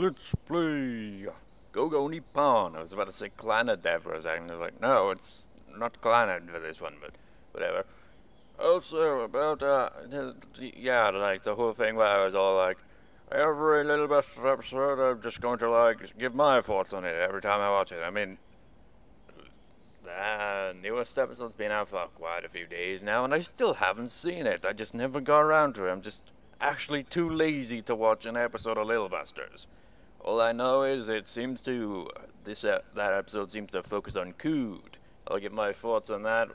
let's play Go Nippon. I was about to say Clannad there for a second. I was like, no, it's not Clannad for this one, but whatever. Also, about, yeah, like the whole thing where I was all like, every little best episode, I'm just going to, like, give my thoughts on it every time I watch it. I mean, the newest episode's been out for quite a few days now, and I still haven't seen it. I just never got around to it. I'm just actually too lazy to watch an episode of Little Busters. All I know is it seems to, that episode seems to focus on Cood. I'll give my thoughts on that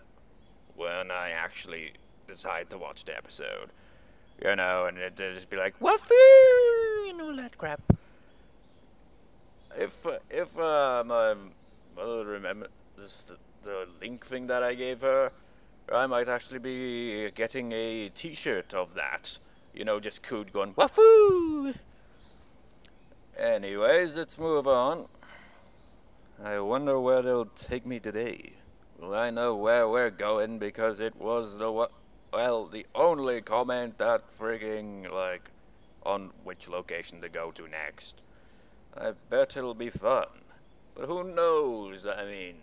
when I actually decide to watch the episode. You know, and it'll just be like, woohoo, and all that crap. If my mother remembers the link thing that I gave her, I might actually be getting a t-shirt of that. You know, just Cood going, woohoo! Anyways, let's move on. I wonder where they'll take me today. Well, I know where we're going because it was the only comment that frigging, like, on which location to go to next. I bet it'll be fun. But who knows? I mean,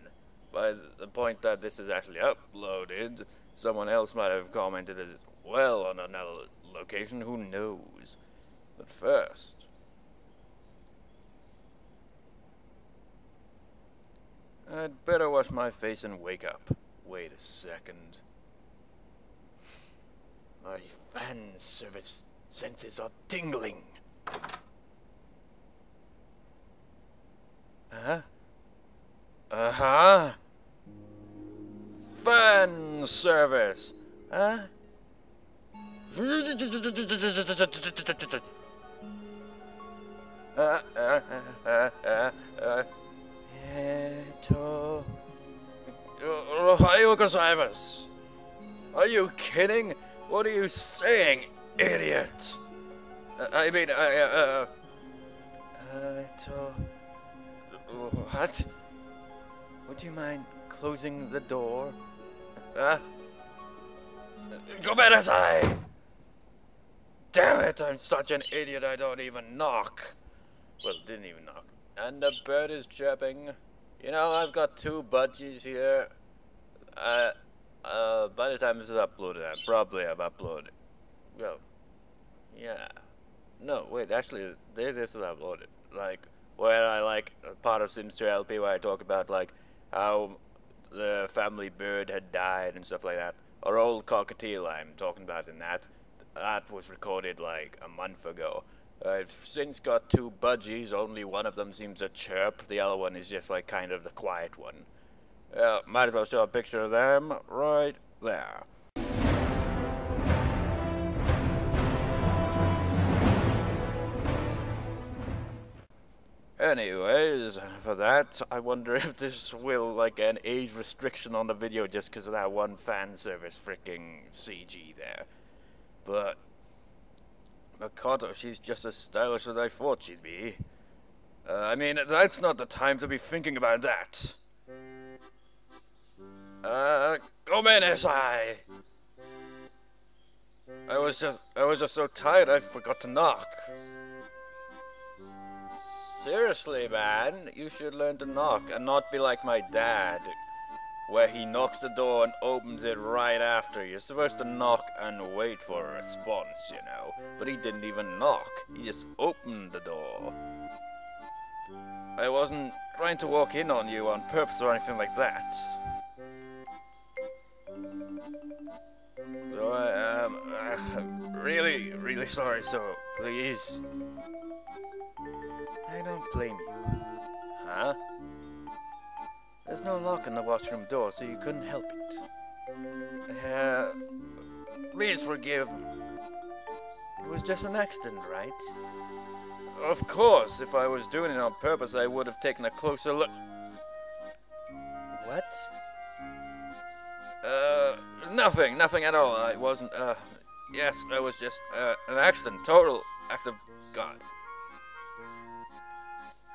by the point that this is actually uploaded, someone else might have commented as well on another location. Who knows? But first, I'd better wash my face and wake up. Wait a second. My fan service senses are tingling. Uh-huh. Fan service. Huh? Ohio gozaimasu. Are you kidding? What are you saying, idiot? I mean, what? Would you mind closing the door? Gomenasai! Damn it, I'm such an idiot I don't even knock. Well, didn't even knock. And the bird is chirping. You know, I've got 2 budgies here. By the time this is uploaded, I probably have uploaded. Well, yeah. No, wait, actually, this is uploaded. Like, where I, like, part of Sims 2 LP where I talk about, like, how the family bird had died and stuff like that. Or old cockatiel I'm talking about in that. That was recorded, like, a month ago. I've since got 2 budgies, only one of them seems to chirp, the other one is just like kind of the quiet one. Might as well show a picture of them right there. Anyways, for that, I wonder if this will, like, get an age restriction on the video just because of that one fan service freaking CG there. But Makoto, she's just as stylish as I thought she'd be. I mean, that's not the time to be thinking about that. Gomenasai! I was just so tired I forgot to knock. Seriously, man, you should learn to knock and not be like my dad, where he knocks the door and opens it right after. You're supposed to knock and wait for a response, you know. But he didn't even knock. He just opened the door. I wasn't trying to walk in on you on purpose or anything like that. So I'm really, really sorry, so please. I don't blame you. Huh? There's no lock on the washroom door, so you couldn't help it. Please forgive. It was just an accident, right? Of course, if I was doing it on purpose, I would have taken a closer look. What? Nothing at all. I wasn't, yes, that was just, an accident. Total act of God.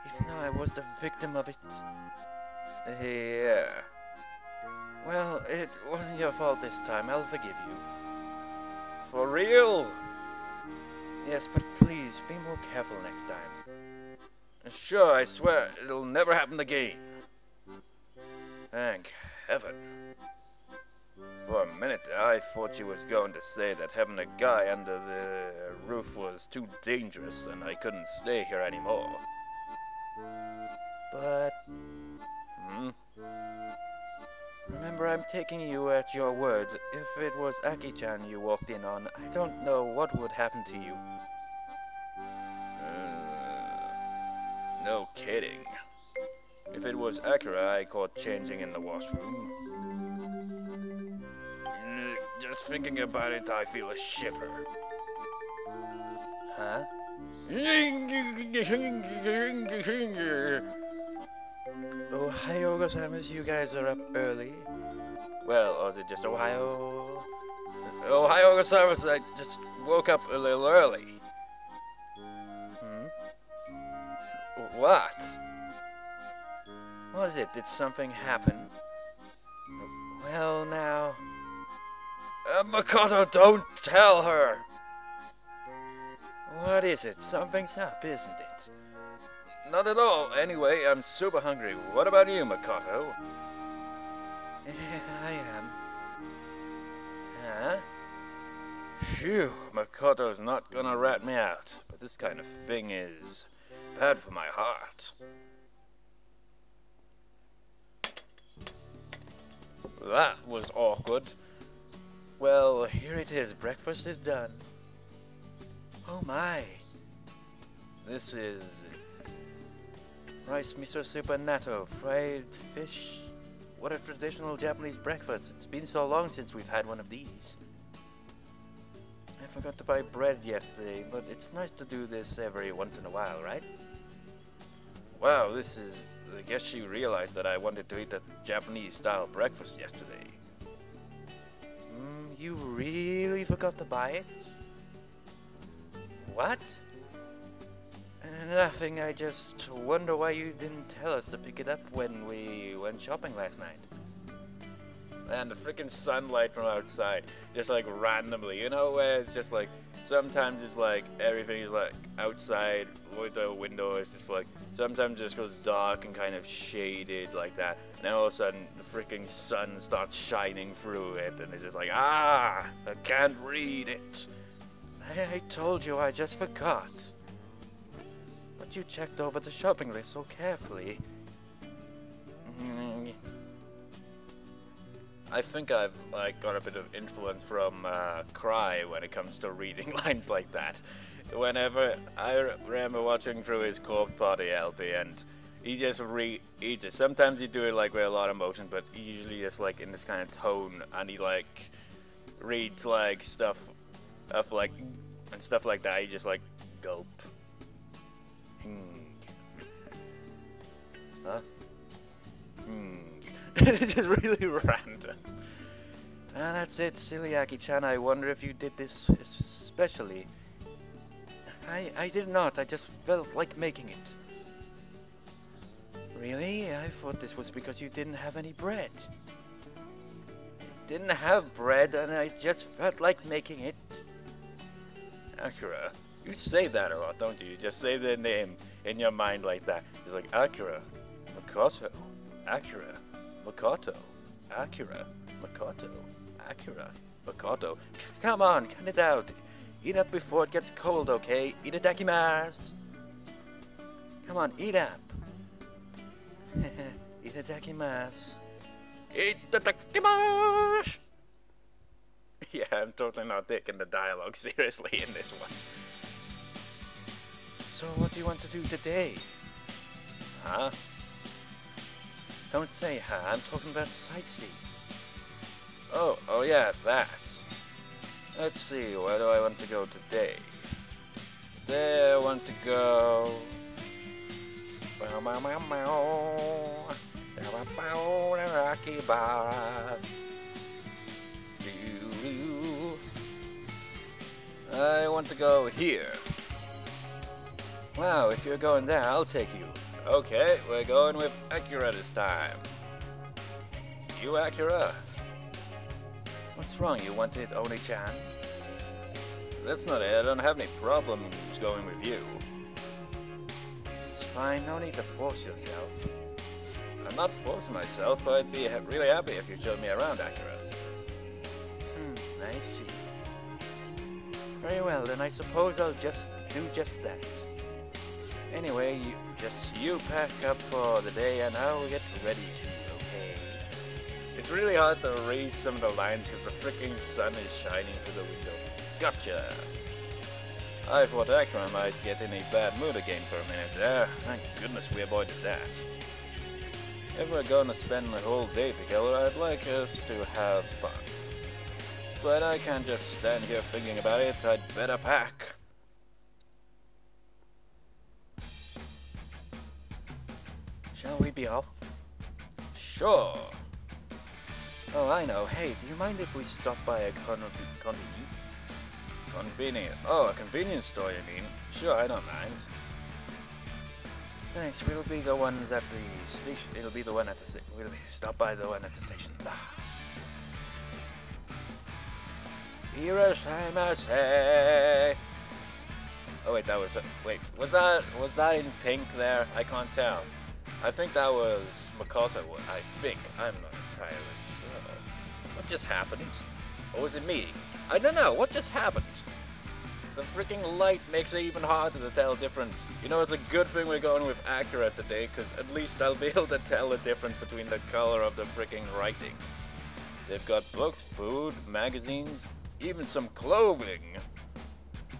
Even though I was the victim of it. Yeah. Well, it wasn't your fault this time. I'll forgive you. For real? Yes, but please, be more careful next time. Sure, I swear, it'll never happen again. Thank heaven. For a minute, I thought you was going to say that having a guy under the roof was too dangerous and I couldn't stay here anymore. But... Remember, I'm taking you at your word. If it was Aki-chan you walked in on, I don't know what would happen to you. No kidding. If it was Akira I caught changing in the washroom. Just thinking about it, I feel a shiver. Huh? Ohio Gozaimasu, you guys are up early. Well, or is it just Ohio? Ohio Gozaimasu, I just woke up a little early. What? What is it? Did something happen? Well, now... Makoto, don't tell her! What is it? Something's up, isn't it? Not at all. Anyway, I'm super hungry. What about you, Makoto? I am. Huh? Phew, Makoto's not gonna rat me out. But this kind of thing is bad for my heart. That was awkward. Well, here it is. Breakfast is done. Oh my. This is rice, miso soup, and natto, fried fish. What a traditional Japanese breakfast. It's been so long since we've had one of these. I forgot to buy bread yesterday, but it's nice to do this every once in a while, right? Wow, this is... I guess she realized that I wanted to eat a Japanese-style breakfast yesterday. You really forgot to buy it? What? Nothing, I just wonder why you didn't tell us to pick it up when we went shopping last night. And the freaking sunlight from outside, just like randomly, you know, where it's just like, sometimes it's like, everything is like outside with the window, it's just like, sometimes it just goes dark and kind of shaded like that, and then all of a sudden, the freaking sun starts shining through it, and it's just like, I can't read it. I told you, I just forgot. But you checked over the shopping list so carefully. I think I've like got a bit of influence from Cry when it comes to reading lines like that. Whenever I remember watching through his Corpse Party LP, and he just reads it. Sometimes he do it like with a lot of emotion, but he usually just like in this kind of tone, and he like reads like stuff of like and stuff like that. He just like gulp. Huh? It's just really random. And that's it, silly Aki-chan. I wonder if you did this especially. I did not. I just felt like making it. Really? I thought this was because you didn't have any bread. Didn't have bread, and I just felt like making it. Akira. You say that a lot, don't you? You just say their name in your mind like that. It's like Akira, Makoto, Akira, Makoto, Akira, Makoto, Akira, Makoto. Come on, cut it out. Eat up before it gets cold, okay? Itadakimasu. Come on, eat up. Itadakimasu. Itadakimasu. Yeah, I'm totally not taking the dialogue seriously in this one. So what do you want to do today? Huh? Don't say huh, I'm talking about sightseeing. Oh yeah, that. Let's see, where do I want to go today? Today I want to go... Akihabara. I want to go here. Wow, if you're going there, I'll take you. Okay, we're going with Akira this time. You, Akira? What's wrong? You wanted Oni-chan? That's not it. I don't have any problems going with you. It's fine. No need to force yourself. I'm not forcing myself. I'd be really happy if you showed me around, Akira. I see. Very well, then I suppose I'll just do just that. Anyway, you pack up for the day and I'll get ready to, okay? It's really hard to read some of the lines because the freaking sun is shining through the window. Gotcha! I thought Akira might get in a bad mood again for a minute there. Thank goodness we avoided that. If we're gonna spend the whole day together, I'd like us to have fun. But I can't just stand here thinking about it. I'd better pack. Shall we be off? Sure. Oh, I know. Hey, do you mind if we stop by a Oh, a convenience store, you mean? Sure, I don't mind. Thanks, we'll be the ones at the station. It'll be the one at the station. We'll stop by the one at the station. Irashaimase. Oh wait, that was was that in pink there? I can't tell. I think that was Makoto. I think. I'm not entirely sure. What just happened? Or was it me? I don't know. What just happened? The freaking light makes it even harder to tell the difference. You know, it's a good thing we're going with Akira today, because at least I'll be able to tell the difference between the color of the freaking writing. They've got books, food, magazines, even some clothing.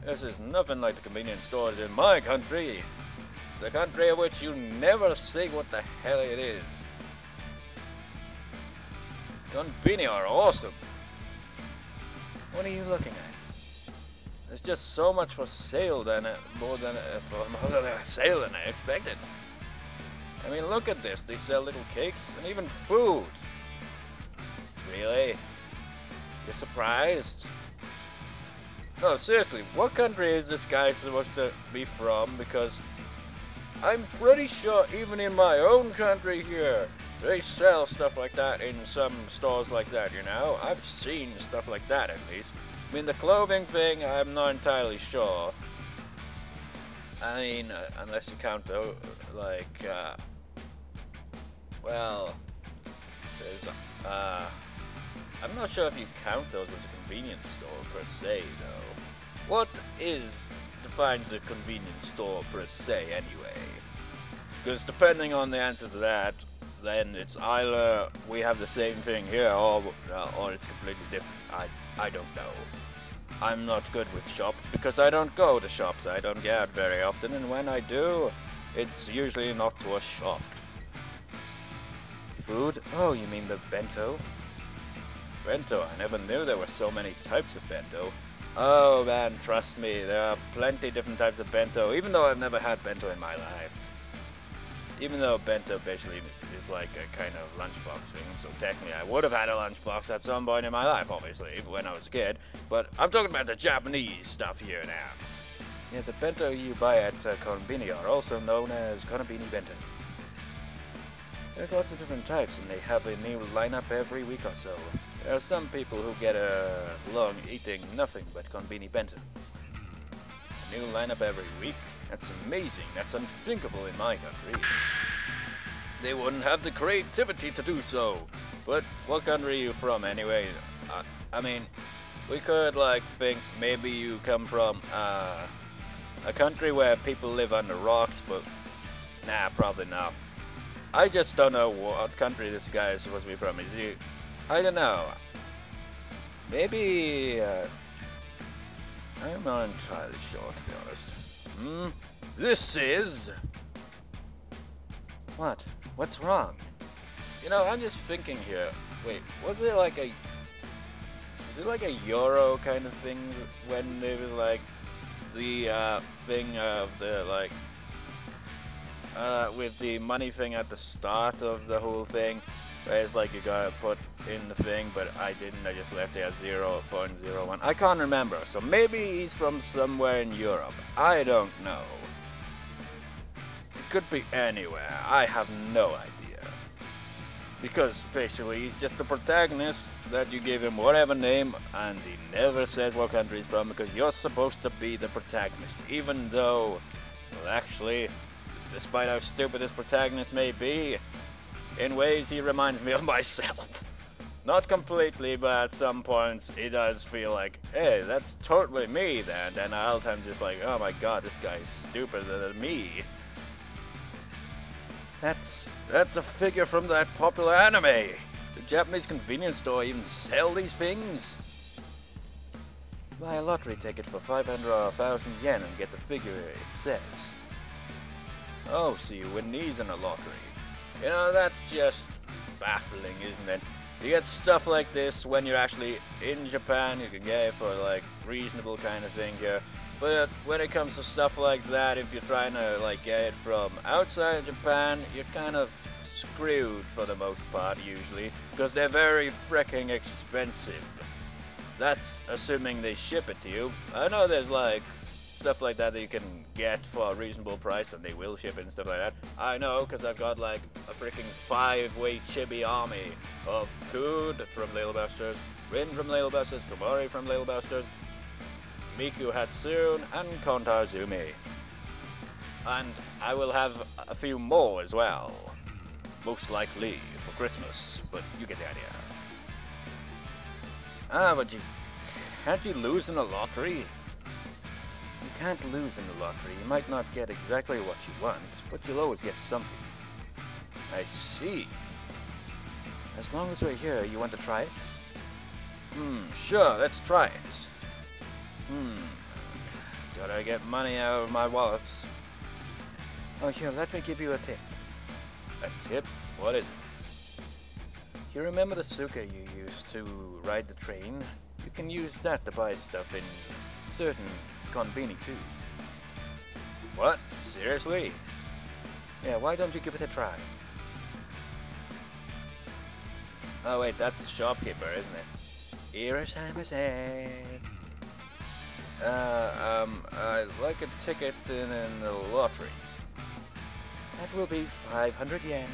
This is nothing like the convenience stores in my country. The country of which you never see what the hell it is. Konbini are awesome. What are you looking at? There's just so much for sale more than a sale than I expected. I mean, look at this. They sell little cakes and even food. Really? You're surprised? No, seriously, what country is this guy supposed to be from? Because I'm pretty sure even in my own country here, they sell stuff like that in some stores like that, you know? I've seen stuff like that at least. I mean, the clothing thing, I'm not entirely sure. I mean, unless you count, like, well, there's, I'm not sure if you count those as a convenience store per se, though. What defines a convenience store per se, anyway? Because depending on the answer to that, then it's either we have the same thing here, or it's completely different. I don't know. I'm not good with shops because I don't go to shops. I don't get out very often, and when I do, it's usually not to a shop. Food? Oh, you mean the bento? Bento? I never knew there were so many types of bento. Oh man, trust me, there are plenty different types of bento, even though I've never had bento in my life. Even though bento basically is like a kind of lunchbox thing, so technically I would have had a lunchbox at some point in my life, obviously, when I was a kid. But I'm talking about the Japanese stuff here now. Yeah, the bento you buy at Konbini are also known as Konbini bento. There's lots of different types, and they have a new lineup every week or so. There are some people who get along eating nothing but Konbini bento. A new lineup every week? That's amazing. That's unthinkable in my country. They wouldn't have the creativity to do so. But what country are you from anyway? I mean, we could like think maybe you come from a country where people live under rocks, but nah, probably not. I just don't know what country this guy is supposed to be from. Is he? I don't know. Maybe I'm not entirely sure, to be honest. This is... What? What's wrong? You know, I'm just thinking here. Wait, was it like a Euro kind of thing when there was like the thing of the like with the money thing at the start of the whole thing, where it's like you gotta put in the thing, but I didn't, I just left it at 0.01. I can't remember, so maybe he's from somewhere in Europe. I don't know. It could be anywhere, I have no idea. Because basically he's just the protagonist that you give him whatever name, and he never says what country he's from, because you're supposed to be the protagonist, even though, well, actually, despite how stupid this protagonist may be. In ways, he reminds me of myself. Not completely, but at some points, it does feel like, hey, that's totally me then. And at other times, it's like, oh my god, this guy is stupider than me. That's a figure from that popular anime. The Japanese convenience store even sell these things. Buy a lottery ticket for 500 or 1,000 yen and get the figure it says. Oh, so you win these in a lottery. You know, that's just baffling, isn't it? You get stuff like this when you're actually in Japan, you can get it for like reasonable kind of thing here. But when it comes to stuff like that, if you're trying to like get it from outside Japan, you're kind of screwed for the most part usually, because they're very freaking expensive. That's assuming they ship it to you. I know there's like stuff like that you can get for a reasonable price and they will ship it and stuff like that. I know, because I've got like a freaking 5-way chibi army of Kud from Little Busters, Rin from Little Busters, Komori from Little Busters, Miku Hatsune, and Kontarzumi. And I will have a few more as well. Most likely for Christmas, but you get the idea. Ah, but can't you lose in a lottery? You can't lose in the lottery. You might not get exactly what you want, but you'll always get something. I see. As long as we're here, you want to try it? Sure, let's try it. Gotta get money out of my wallet. Oh, here, let me give you a tip. A tip? What is it? You remember the suka you used to ride the train? You can use that to buy stuff in certain konbini too. What? Seriously? Yeah, why don't you give it a try? Oh wait, that's the shopkeeper, isn't it? Irasamase. I'd like a ticket in the lottery. That will be 500 yen.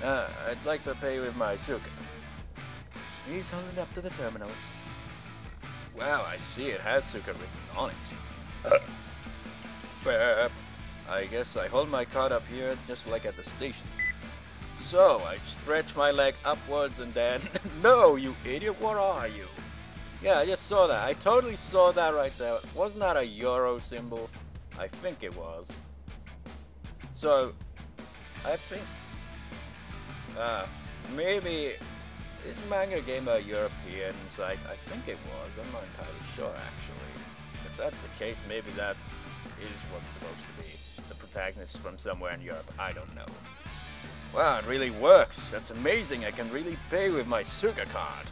I'd like to pay with my suka. Please hold it up to the terminal. Wow, I see it has suka written on it. I guess I hold my card up here just like at the station. So, I stretch my leg upwards and then... No, you idiot, what are you? Yeah, I just saw that. I totally saw that right there. Wasn't that a euro symbol? I think it was. So, I think... maybe... Is manga game a European site? I think it was. I'm not entirely sure, actually. If that's the case, maybe that is what's supposed to be. The protagonist from somewhere in Europe. I don't know. Wow, it really works. That's amazing. I can really pay with my suka card.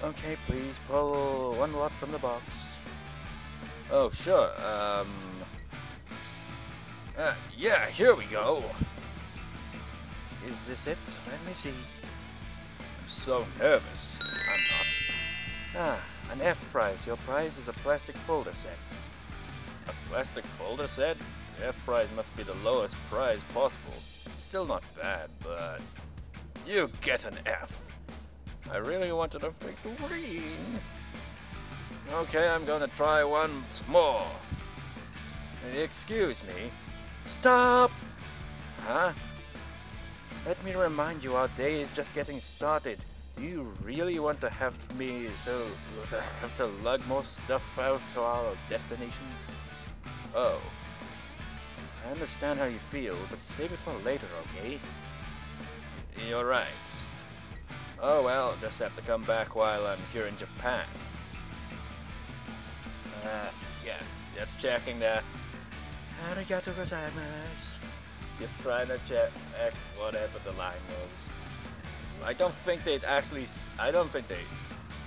Okay, please pull one lot from the box. Oh, sure. Yeah, here we go. Is this it? Let me see. I'm so nervous. I'm not. Ah, an F prize. Your prize is a plastic folder set. A plastic folder set? The F prize must be the lowest prize possible. Still not bad, but... You get an F. I really wanted a figurine. Okay, I'm gonna try once more. Excuse me. Stop! Huh? Let me remind you, our day is just getting started. Do you really want to have me to lug more stuff out to our destination? Oh. I understand how you feel, but save it for later, okay? You're right. Oh well, just have to come back while I'm here in Japan. Yeah, just checking that. Arigatou gozaimasu. Just trying to check whatever the line was. I don't think they'd actually. I don't think they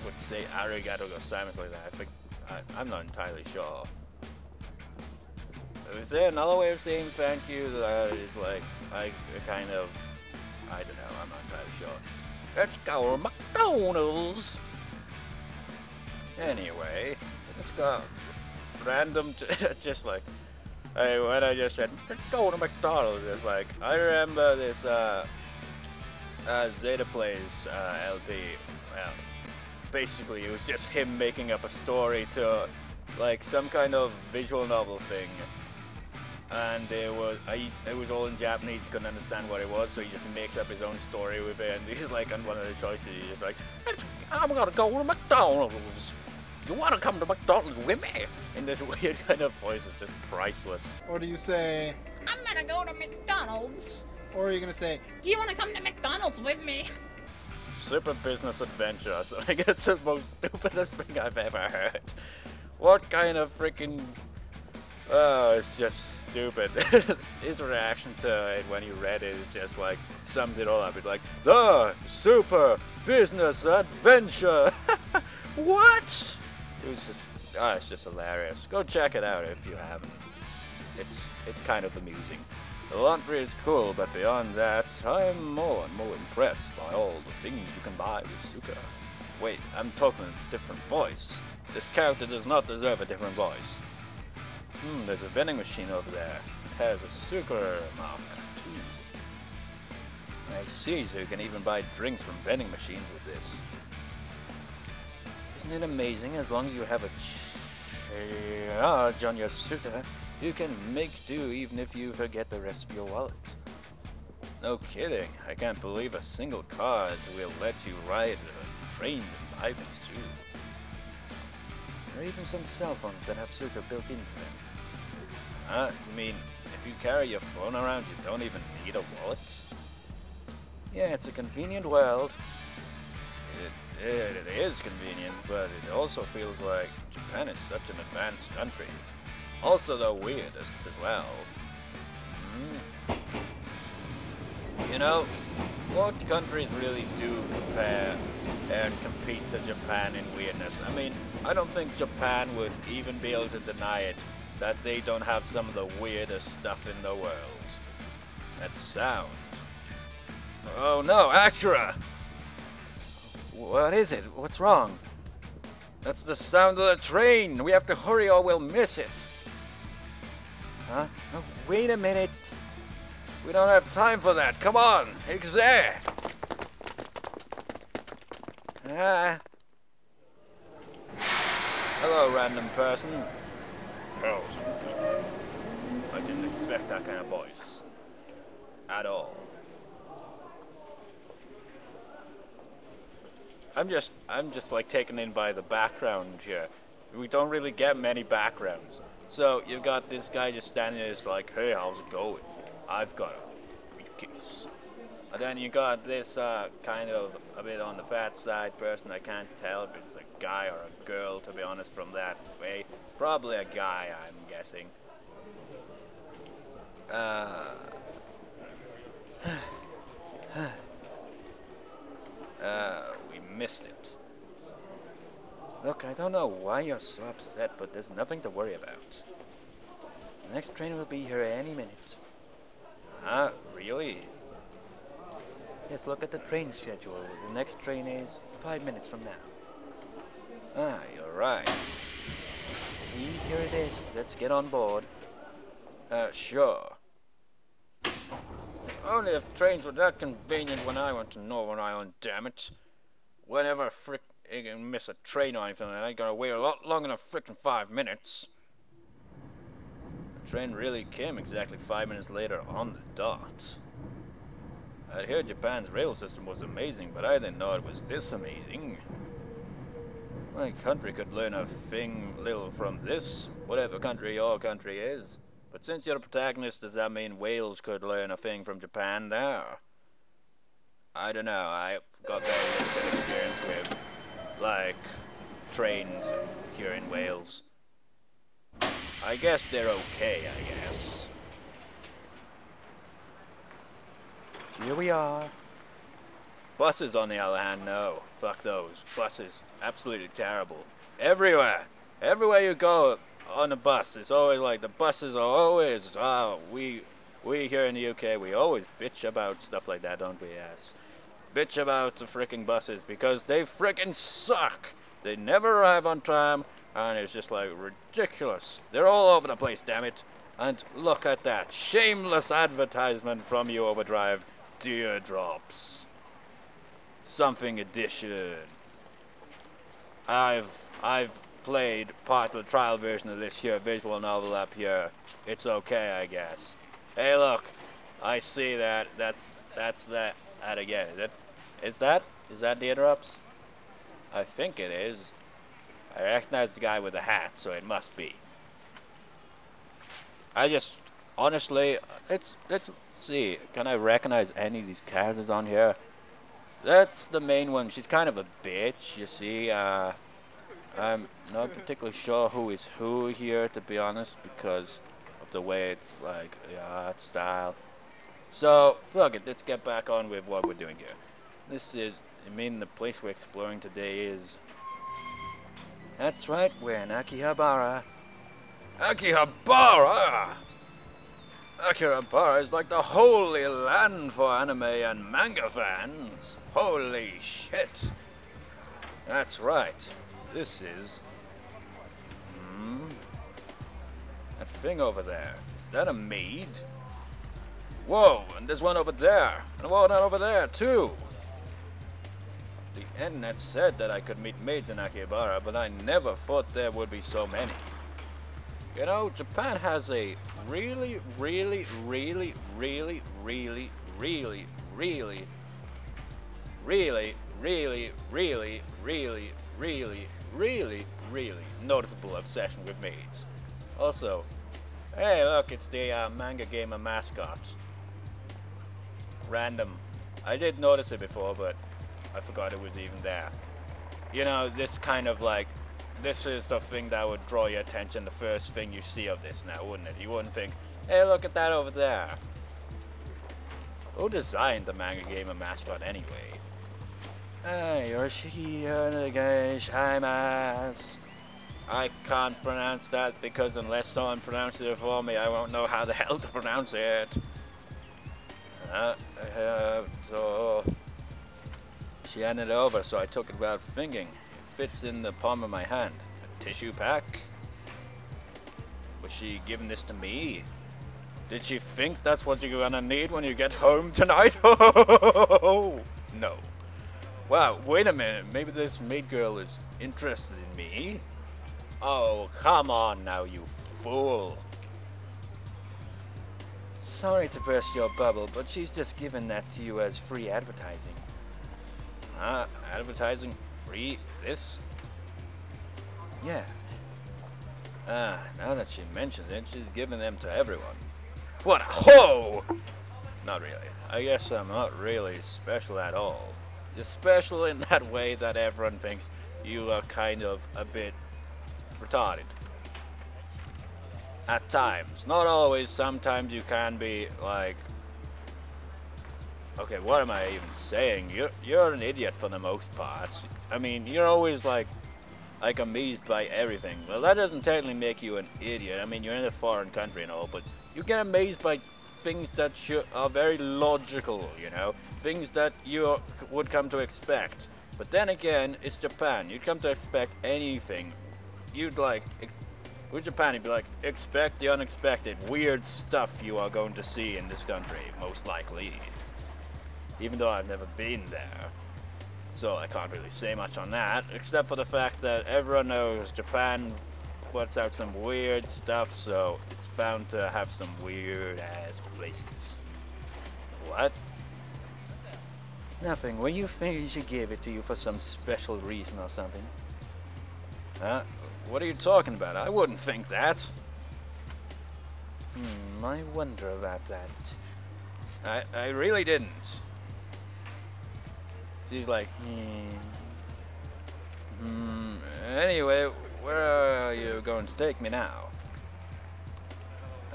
would say arigatou gozaimasu like that. I think I'm not entirely sure. Is there another way of saying thank you that is like I kind of? I don't know. I'm not entirely sure. Let's go to McDonald's. Anyway, let's go. Random, just like. Hey, when I just said, let's go to McDonald's, it's like, I remember this, Zeta Plays, LP, well, basically it was just him making up a story to, like, some kind of visual novel thing. and it was all in Japanese. He couldn't understand what it was, so he just makes up his own story with it. And he's like, on one of the choices, he's like, "I'm gonna go to McDonald's. You wanna come to McDonald's with me?" In this weird kind of voice, it's just priceless. Or do you say, I'm gonna go to McDonald's. or are you gonna say, Do you wanna come to McDonald's with me? Super business adventure. So I guess it's the most stupidest thing I've ever heard. What kind of freaking... Oh, it's just stupid. His reaction to it when he read it is just like, summed it all up. It's like, the super business adventure. What? It was just, it's just hilarious. Go check it out if you haven't. It's kind of amusing. The laundry is cool, but beyond that, I'm more and more impressed by all the things you can buy with Suka. Wait, I'm talking a different voice. This character does not deserve a different voice. There's a vending machine over there. It has a Suka mark, too. I see, so you can even buy drinks from vending machines with this. Isn't it amazing? As long as you have a charge on your Suka, you can make do even if you forget the rest of your wallet. No kidding, I can't believe a single card will let you ride trains and buy things too. There are even some cell phones that have Suka built into them. You mean, if you carry your phone around, you don't even need a wallet? Yeah, it's a convenient world. It is convenient, but it also feels like Japan is such an advanced country. Also the weirdest as well. You know, what countries really do compare and compete to Japan in weirdness? I mean, I don't think Japan would even be able to deny it, that they don't have some of the weirdest stuff in the world. That sound. Oh no, Acura! What is it? What's wrong? That's the sound of the train! We have to hurry or we'll miss it! Huh? No, wait a minute! We don't have time for that! Come on! It's there! Hello, random person. Oh, I didn't expect that kind of voice. At all. I'm just like taken in by the background here. We don't really get many backgrounds. So you've got this guy just standing there, just like, "Hey, how's it going? I've got a briefcase." And then you got this kind of a bit on the fat side person. I can't tell if it's a guy or a girl, to be honest, from that way. Probably a guy, I'm guessing. We missed it. Look, I don't know why you're so upset, but there's nothing to worry about. The next train will be here any minute. Really? Yes, look at the train schedule. The next train is 5 minutes from now. You're right. See, here it is. Let's get on board. Sure. If only if trains were that convenient when I went to Northern Ireland, damn it. Whenever I miss a train or anything, I ain't gonna wait a lot longer than frickin' 5 minutes. The train really came exactly 5 minutes later on the dot. I'd heard Japan's rail system was amazing, but I didn't know it was this amazing. My country could learn a thing little from this, whatever country your country is. But since you're the protagonist, does that mean Wales could learn a thing from Japan there? I don't know, I got very limited experience with, like, trains here in Wales. I guess they're okay, I guess. Here we are. Buses, on the other hand, no. Fuck those. Buses. Absolutely terrible. Everywhere. Everywhere you go on a bus, it's always like, the buses are always, we here in the UK, we always bitch about stuff like that, don't we? Yes. Bitch about the frickin' buses because they frickin' suck. They never arrive on time, and it's just like ridiculous. They're all over the place, damn it. And look at that. Shameless advertisement from you, Overdrive. Teardrops. Something edition. I've played part of the trial version of this here visual novel up here, it's okay, I guess. Hey, look, I see that. That's that again. Is that the interrupts? I think it is. I recognize the guy with the hat, so it must be. I just honestly, let's see. Can I recognize any of these characters on here? That's the main one. She's kind of a bitch, you see. I'm not particularly sure who is who here, to be honest, because of the way it's like the art style. So, fuck it, let's get back on with what we're doing here. This is, the place we're exploring today is... That's right, we're in Akihabara. Akihabara! Akihabara is like the holy land for anime and manga fans. Holy shit. That's right. This is... that thing over there. Is that a maid? Whoa, and there's one over there. And one over there, too. The internet said that I could meet maids in Akihabara, but I never thought there would be so many. You know, Japan has a really, really, really, really, really, really, really, really, really, really, really, really, really, really noticeable obsession with maids. Also, hey, look, it's the manga gamer mascot. Random. I did notice it before, but I forgot it was even there. You know, this kind of like, this is the thing that would draw your attention, the first thing you see of this now, wouldn't it? You wouldn't think, hey, look at that over there. Who designed the manga gamer mascot anyway? Yoshiki Shaimas. I can't pronounce that because unless someone pronounces it for me, I won't know how the hell to pronounce it. So she handed it over, so I took it without thinking. It fits in the palm of my hand. A tissue pack? Was she giving this to me? Did she think that's what you're gonna need when you get home tonight? No. Wow, wait a minute. Maybe this maid girl is interested in me? Oh, come on now, you fool. Sorry to burst your bubble, but she's just given that to you as free advertising. Advertising? Free? This? Yeah. Now that she mentions it, she's giving them to everyone. What a hoe! Not really. I guess I'm not really special at all. You're special in that way that everyone thinks you are kind of a bit retarded. At times. Not always. Sometimes you can be like... Okay, what am I even saying? You're an idiot for the most part. I mean, you're always like amazed by everything. Well, that doesn't technically make you an idiot. I mean, you're in a foreign country and all, but you get amazed by things that are very logical, you know? Things that you would come to expect. But then again, it's Japan. You'd come to expect anything. You'd like... With Japan, you'd be like, expect the unexpected. Weird stuff you are going to see in this country, most likely. Even though I've never been there. So I can't really say much on that, except for the fact that everyone knows Japan puts out some weird stuff, so it's bound to have some weird-ass places. What? Nothing. Well, you think she gave it to you for some special reason or something? Huh? What are you talking about? I wouldn't think that. I wonder about that. I really didn't. She's like, Anyway, where are you going to take me now?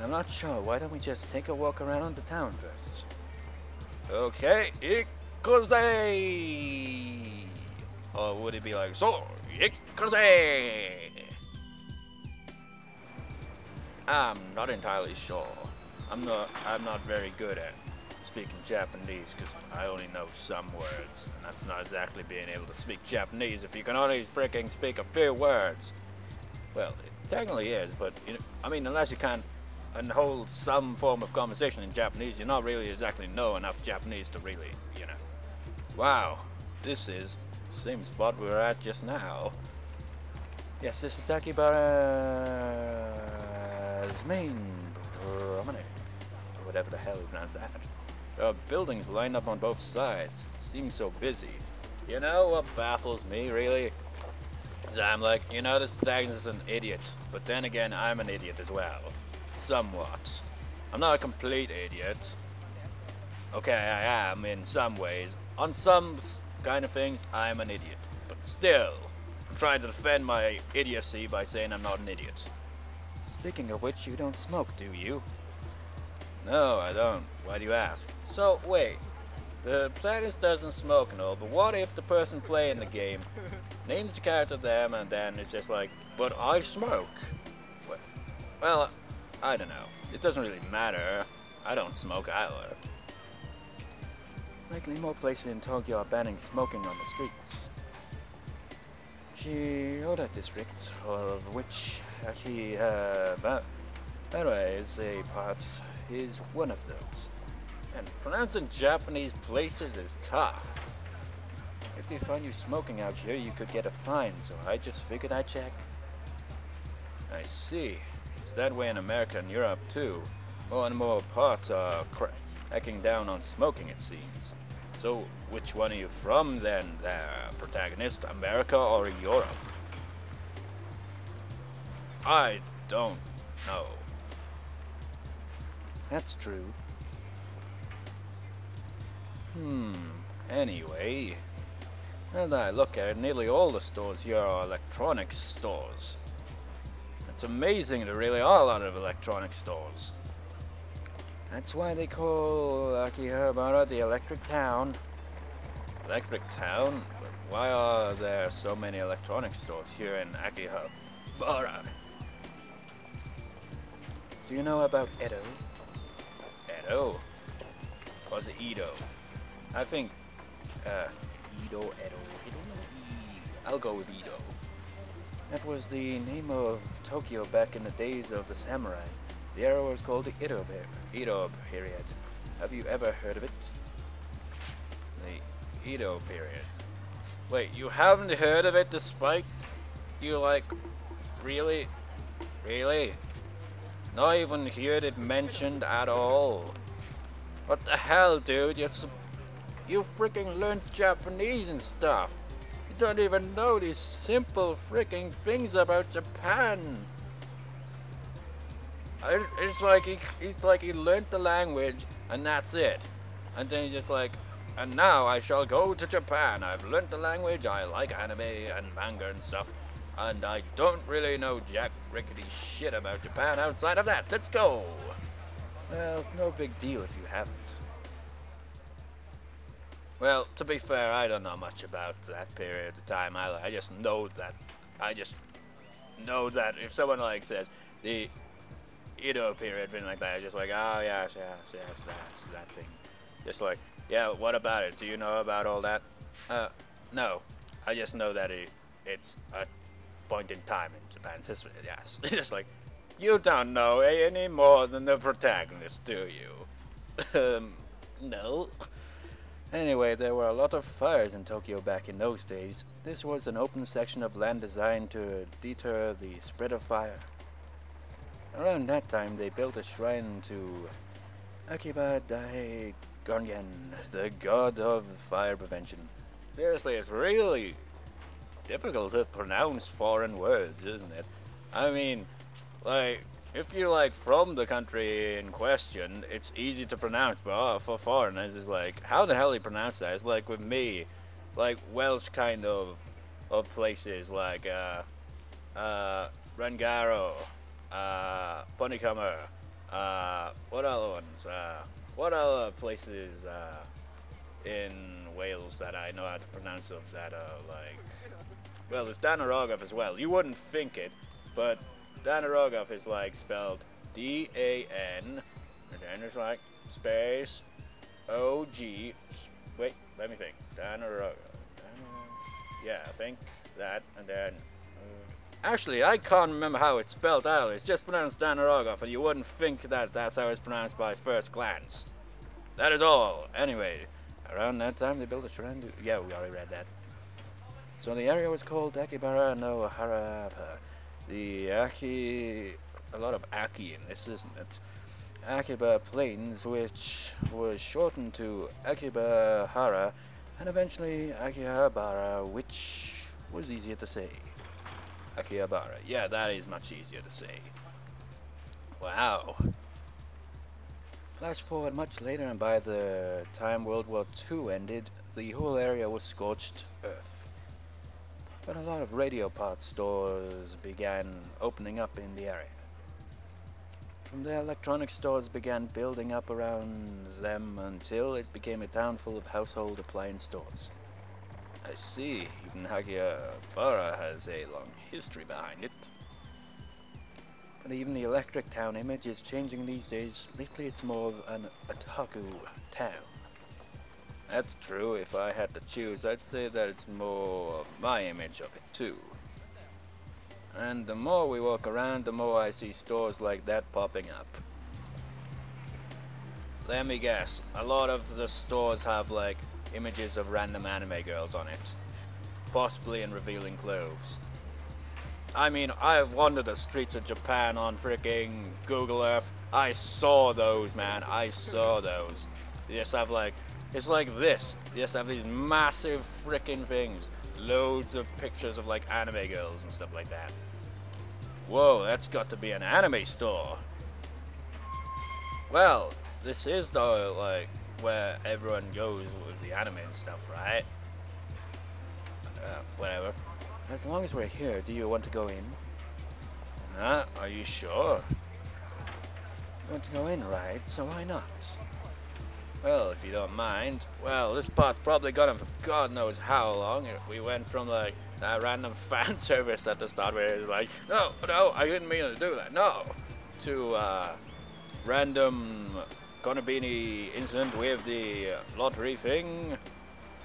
I'm not sure. Why don't we just take a walk around the town first? Okay, ikuze! Or would it be like, so, ikuze! I'm not entirely sure. I'm not very good at speaking Japanese because I only know some words, and that's not exactly being able to speak Japanese if you can only freaking speak a few words. Well, it technically is, but you know, I mean, unless you can hold some form of conversation in Japanese, you're not really exactly know enough Japanese to really, you know. Wow, this is the same spot we were at just now. Yes, this is Akibara's main promenade. Whatever the hell you pronounce that. There are buildings lined up on both sides. It seems so busy. You know what baffles me, really? Is I'm like, you know, this protagonist is an idiot. But then again, I'm an idiot as well. Somewhat. I'm not a complete idiot. Okay, I am in some ways. On some kind of things, I'm an idiot. But still, I'm trying to defend my idiocy by saying I'm not an idiot. Speaking of which, you don't smoke, do you? No, I don't. Why do you ask? So, wait. The protagonist doesn't smoke and all, but what if the person playing the game names the character them and then it's just like, but I smoke? Well, I don't know. It doesn't really matter. I don't smoke either. Likely more places in Tokyo are banning smoking on the streets. Chiyoda district, of which Akihabara is a part, is one of those. And pronouncing Japanese places is tough. If they find you smoking out here, you could get a fine, so I just figured I'd check. I see. It's that way in America and Europe too. More and more parts are cracking down on smoking, it seems. So, which one are you from then, protagonist? America or Europe? I don't know. That's true. Anyway, now that I look at it, nearly all the stores here are electronics stores. It's amazing there really are a lot of electronic stores. That's why they call Akihabara the Electric Town. Electric Town? Why are there so many electronic stores here in Akihabara? Do you know about Edo? Edo? Or is it Edo? I think, Edo. I'll go with Edo. That was the name of Tokyo back in the days of the samurai. The era was called the Edo period. Have you ever heard of it? The Edo period. Wait, you haven't heard of it despite you like, really? Really? Not even heard it mentioned at all? What the hell, dude? You freaking learned Japanese and stuff. You don't even know these simple freaking things about Japan. It's like he learned the language and that's it. And then he's just like, and now I shall go to Japan. I've learned the language, I like anime and manga and stuff. And I don't really know jack rickety shit about Japan outside of that. Let's go! Well, it's no big deal if you haven't. Well, to be fair, I don't know much about that period of time. I just know that if someone like says the Edo period, thing like that, just like, oh yes, that's that thing. Just like, yeah, what about it? Do you know about all that? No. I just know that it's a point in time in Japan's history. Yes. Just like, you don't know any more than the protagonist, do you? No. Anyway, there were a lot of fires in Tokyo back in those days. This was an open section of land designed to deter the spread of fire. Around that time, they built a shrine to Akiba Daigonyan, the god of fire prevention. Seriously, it's really difficult to pronounce foreign words, isn't it? I mean, like, if you're like from the country in question, it's easy to pronounce, but for foreigners, it's like, how the hell do you pronounce that? It's like with me, like Welsh kind of places, like Rangaro, Ponycomer, what other ones? What other places in Wales that I know how to pronounce of that are like, well, there's Danarogov as well. You wouldn't think it, but Danarogov is like spelled D-A-N, and then there's like space O-G. Wait, let me think. Danarogov. Yeah, I think that, and then. Actually, I can't remember how it's spelled out. It's just pronounced Danarogov, and you wouldn't think that that's how it's pronounced by first glance. That is all. Anyway, around that time they built a shrine to. Yeah, we already read that. So the area was called Akihabara no Harapa. A lot of Aki in this, isn't it? Akiba Plains, which was shortened to Akibahara, and eventually Akihabara, which was easier to say. Akihabara, yeah, that is much easier to say. Wow. Flash forward much later, and by the time World War II ended, the whole area was scorched earth. But a lot of radio parts stores began opening up in the area. From there, electronic stores began building up around them until it became a town full of household appliance stores. I see, even Akihabara has a long history behind it. But even the electric town image is changing these days. Lately it's more of an otaku town. That's true. If I had to choose, I'd say that it's more of my image of it too. And the more we walk around, the more I see stores like that popping up. Let me guess, a lot of the stores have like images of random anime girls on it. Possibly in revealing clothes. I mean, I've wandered the streets of Japan on freaking Google Earth. I saw those, man. I saw those. They just have like, it's like this. They just have these massive freaking things. Loads of pictures of like anime girls and stuff like that. Whoa, that's got to be an anime store. Well, this is the like where everyone goes with the anime and stuff, right? Whatever. As long as we're here, do you want to go in? Are you sure? You want to go in, right? So why not? Well, if you don't mind. Well, this part's probably gone on for God knows how long. We went from like that random fan service at the start where it was like, no, I didn't mean to do that, no. To random Konabini incident with the lottery thing.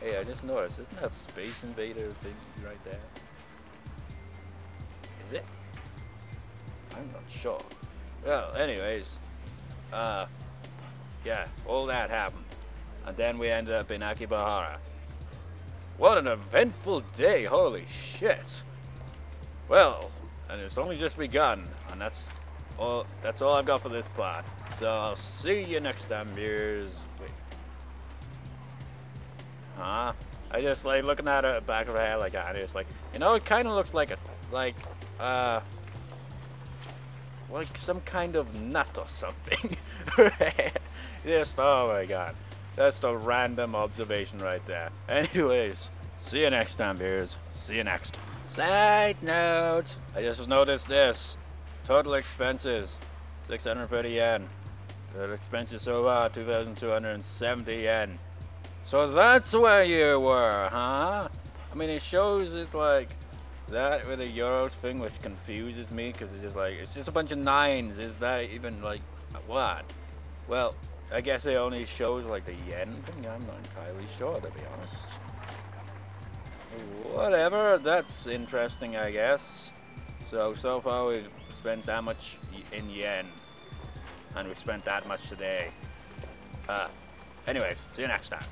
Hey, I just noticed, isn't that Space Invader thing right there? Is it? I'm not sure. Well, anyways, yeah, all that happened. And then we ended up in Akihabara. What an eventful day, holy shit. Well, and it's only just begun, and that's all I've got for this part. So I'll see you next time, viewers. Wait. Huh? I just like looking at the back of her head like that. It's like, you know, it kind of looks like like some kind of nut or something. Just, oh my god. That's a random observation right there. Anyways, see you next time, viewers. See you next. Side note, I just noticed this. Total expenses, 630 yen. Total expenses so far, 2,270 yen. So that's where you were, huh? I mean, it shows it like that with the euros thing, which confuses me because it's just like, it's just a bunch of nines. Is that even like, what? Well, I guess it only shows like the yen thing. I'm not entirely sure, to be honest. Whatever, that's interesting, I guess. So far we've spent that much in yen, and we spent that much today. Anyways, see you next time.